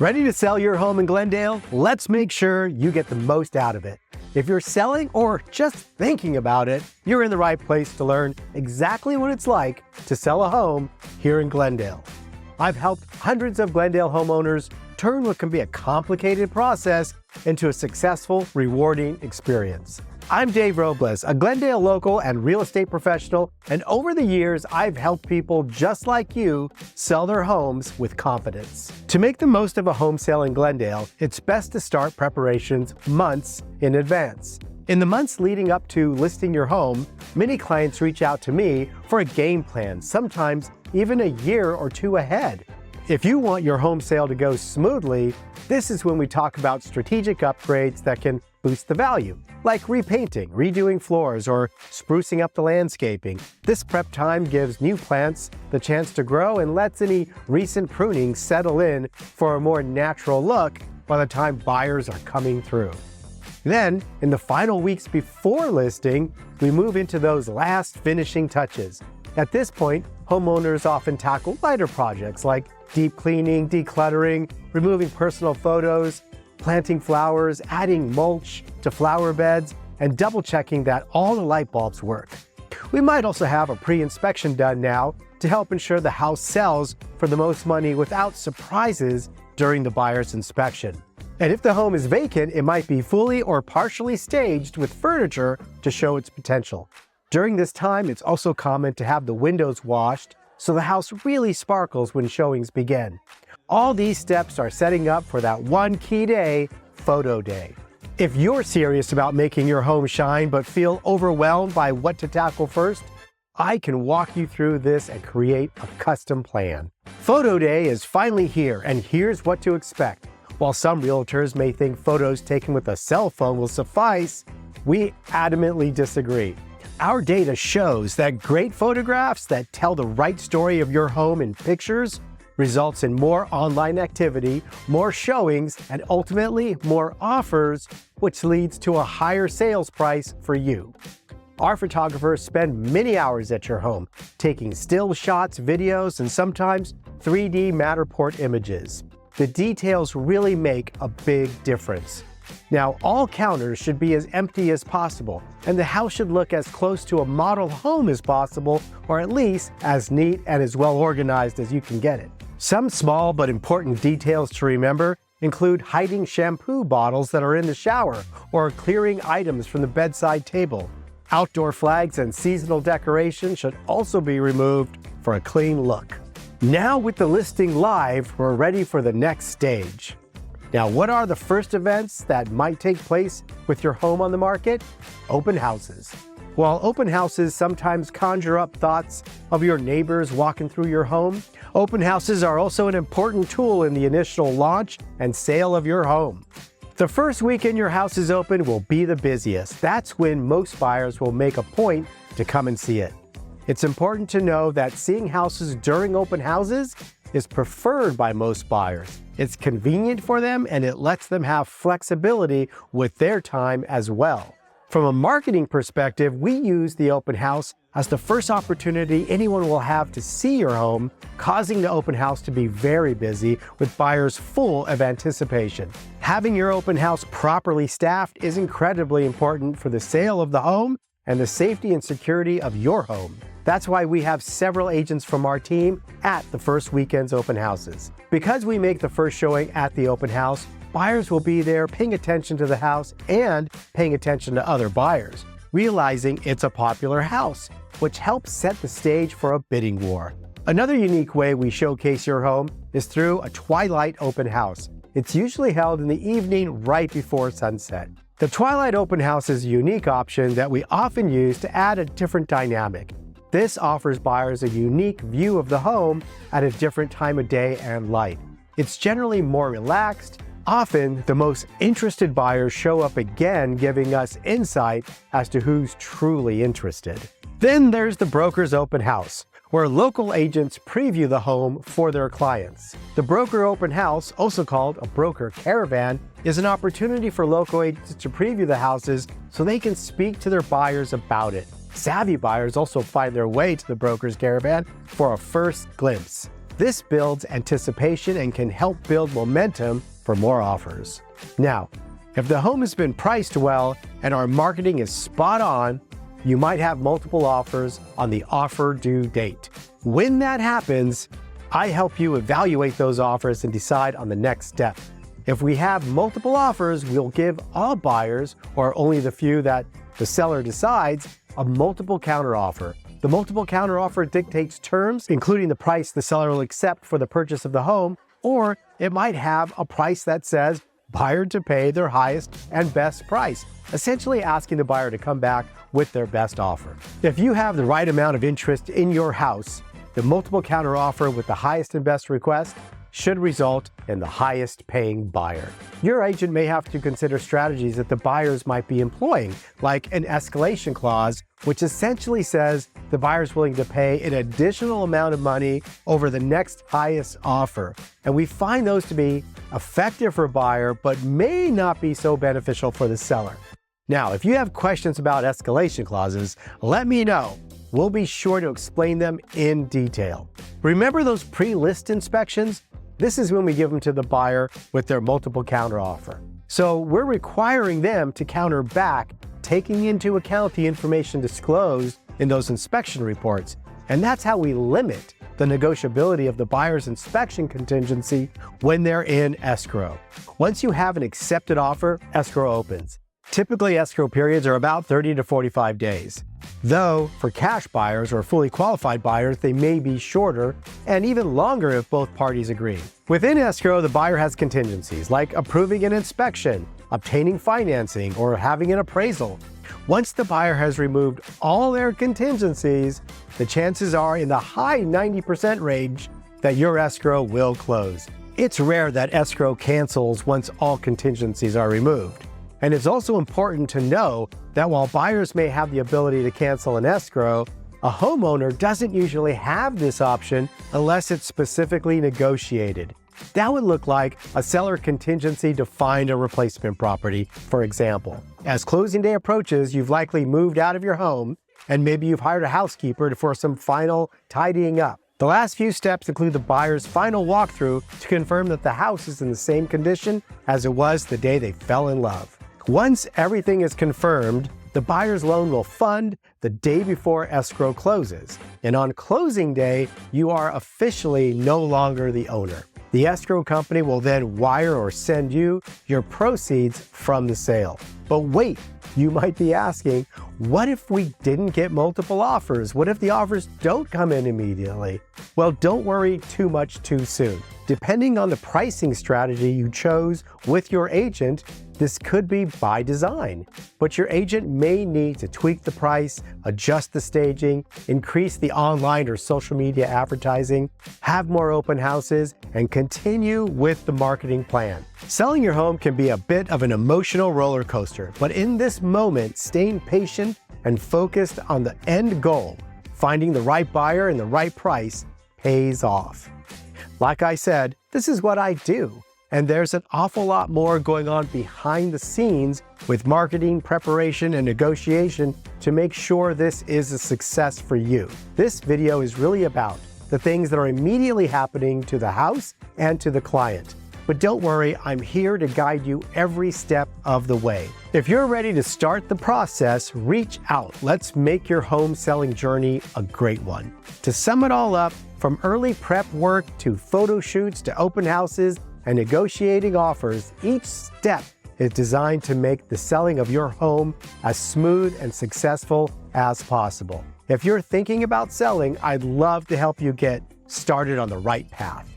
Ready to sell your home in Glendale? Let's make sure you get the most out of it. If you're selling or just thinking about it, you're in the right place to learn exactly what it's like to sell a home here in Glendale. I've helped hundreds of Glendale homeowners turn what can be a complicated process into a successful, rewarding experience. I'm Dave Robles, a Glendale local and real estate professional, and over the years, I've helped people just like you sell their homes with confidence. To make the most of a home sale in Glendale, it's best to start preparations months in advance. In the months leading up to listing your home, many clients reach out to me for a game plan, sometimes even a year or two ahead. If you want your home sale to go smoothly, this is when we talk about strategic upgrades that can boost the value, like repainting, redoing floors, or sprucing up the landscaping. This prep time gives new plants the chance to grow and lets any recent pruning settle in for a more natural look by the time buyers are coming through. Then, in the final weeks before listing, we move into those last finishing touches. At this point, homeowners often tackle lighter projects like deep cleaning, decluttering, removing personal photos, planting flowers, adding mulch to flower beds, and double-checking that all the light bulbs work. We might also have a pre-inspection done now to help ensure the house sells for the most money without surprises during the buyer's inspection. And if the home is vacant, it might be fully or partially staged with furniture to show its potential. During this time, it's also common to have the windows washed so the house really sparkles when showings begin. All these steps are setting up for that one key day, photo day. If you're serious about making your home shine but feel overwhelmed by what to tackle first, I can walk you through this and create a custom plan. Photo day is finally here, and here's what to expect. While some realtors may think photos taken with a cell phone will suffice, we adamantly disagree. Our data shows that great photographs that tell the right story of your home in pictures results in more online activity, more showings, and ultimately more offers, which leads to a higher sales price for you. Our photographers spend many hours at your home, taking still shots, videos, and sometimes 3D Matterport images. The details really make a big difference. Now, all counters should be as empty as possible, and the house should look as close to a model home as possible, or at least as neat and as well organized as you can get it. Some small but important details to remember include hiding shampoo bottles that are in the shower, or clearing items from the bedside table. Outdoor flags and seasonal decorations should also be removed for a clean look. Now with the listing live, we're ready for the next stage. Now, what are the first events that might take place with your home on the market? Open houses. While open houses sometimes conjure up thoughts of your neighbors walking through your home, open houses are also an important tool in the initial launch and sale of your home. The first weekend your house is open will be the busiest. That's when most buyers will make a point to come and see it. It's important to know that seeing houses during open houses is preferred by most buyers. It's convenient for them, and it lets them have flexibility with their time as well. From a marketing perspective, we use the open house as the first opportunity anyone will have to see your home, causing the open house to be very busy with buyers full of anticipation. Having your open house properly staffed is incredibly important for the sale of the home and the safety and security of your home. That's why we have several agents from our team at the first weekend's open houses. Because we make the first showing at the open house, buyers will be there paying attention to the house and paying attention to other buyers, realizing it's a popular house, which helps set the stage for a bidding war. Another unique way we showcase your home is through a twilight open house. It's usually held in the evening right before sunset. The twilight open house is a unique option that we often use to add a different dynamic. This offers buyers a unique view of the home at a different time of day and light. It's generally more relaxed. Often, the most interested buyers show up again, giving us insight as to who's truly interested. Then there's the broker's open house, where local agents preview the home for their clients. The broker open house, also called a broker caravan, is an opportunity for local agents to preview the houses so they can speak to their buyers about it. Savvy buyers also find their way to the broker's caravan for a first glimpse. This builds anticipation and can help build momentum for more offers. Now, if the home has been priced well and our marketing is spot on, you might have multiple offers on the offer due date. When that happens, I help you evaluate those offers and decide on the next step. If we have multiple offers, we'll give all buyers, or only the few that the seller decides, a multiple counteroffer. The multiple counteroffer dictates terms, including the price the seller will accept for the purchase of the home, or it might have a price that says buyer to pay their highest and best price, essentially asking the buyer to come back with their best offer. If you have the right amount of interest in your house, the multiple counteroffer with the highest and best request should result in the highest paying buyer. Your agent may have to consider strategies that the buyers might be employing, like an escalation clause, which essentially says the buyer's willing to pay an additional amount of money over the next highest offer. And we find those to be effective for a buyer, but may not be so beneficial for the seller. Now, if you have questions about escalation clauses, let me know. We'll be sure to explain them in detail. Remember those pre-list inspections? This is when we give them to the buyer with their multiple counteroffer. So we're requiring them to counter back, taking into account the information disclosed in those inspection reports. And that's how we limit the negotiability of the buyer's inspection contingency when they're in escrow. Once you have an accepted offer, escrow opens. Typically, escrow periods are about 30 to 45 days. Though, for cash buyers or fully qualified buyers, they may be shorter and even longer if both parties agree. Within escrow, the buyer has contingencies like approving an inspection, obtaining financing, or having an appraisal. Once the buyer has removed all their contingencies, the chances are in the high 90% range that your escrow will close. It's rare that escrow cancels once all contingencies are removed. And it's also important to know that while buyers may have the ability to cancel an escrow, a homeowner doesn't usually have this option unless it's specifically negotiated. That would look like a seller contingency to find a replacement property, for example. As closing day approaches, you've likely moved out of your home, and maybe you've hired a housekeeper for some final tidying up. The last few steps include the buyer's final walkthrough to confirm that the house is in the same condition as it was the day they fell in love. Once everything is confirmed, the buyer's loan will fund the day before escrow closes. And on closing day, you are officially no longer the owner. The escrow company will then wire or send you your proceeds from the sale. But wait, you might be asking, what if we didn't get multiple offers? What if the offers don't come in immediately? Well, don't worry too much too soon. Depending on the pricing strategy you chose with your agent, this could be by design, but your agent may need to tweak the price, adjust the staging, increase the online or social media advertising, have more open houses, and continue with the marketing plan. Selling your home can be a bit of an emotional roller coaster, but in this moment, staying patient and focused on the end goal, finding the right buyer and the right price, pays off. Like I said, this is what I do. And there's an awful lot more going on behind the scenes with marketing, preparation, and negotiation to make sure this is a success for you. This video is really about the things that are immediately happening to the house and to the client. But don't worry, I'm here to guide you every step of the way. If you're ready to start the process, reach out. Let's make your home selling journey a great one. To sum it all up, from early prep work to photo shoots to open houses and negotiating offers, each step is designed to make the selling of your home as smooth and successful as possible. If you're thinking about selling, I'd love to help you get started on the right path.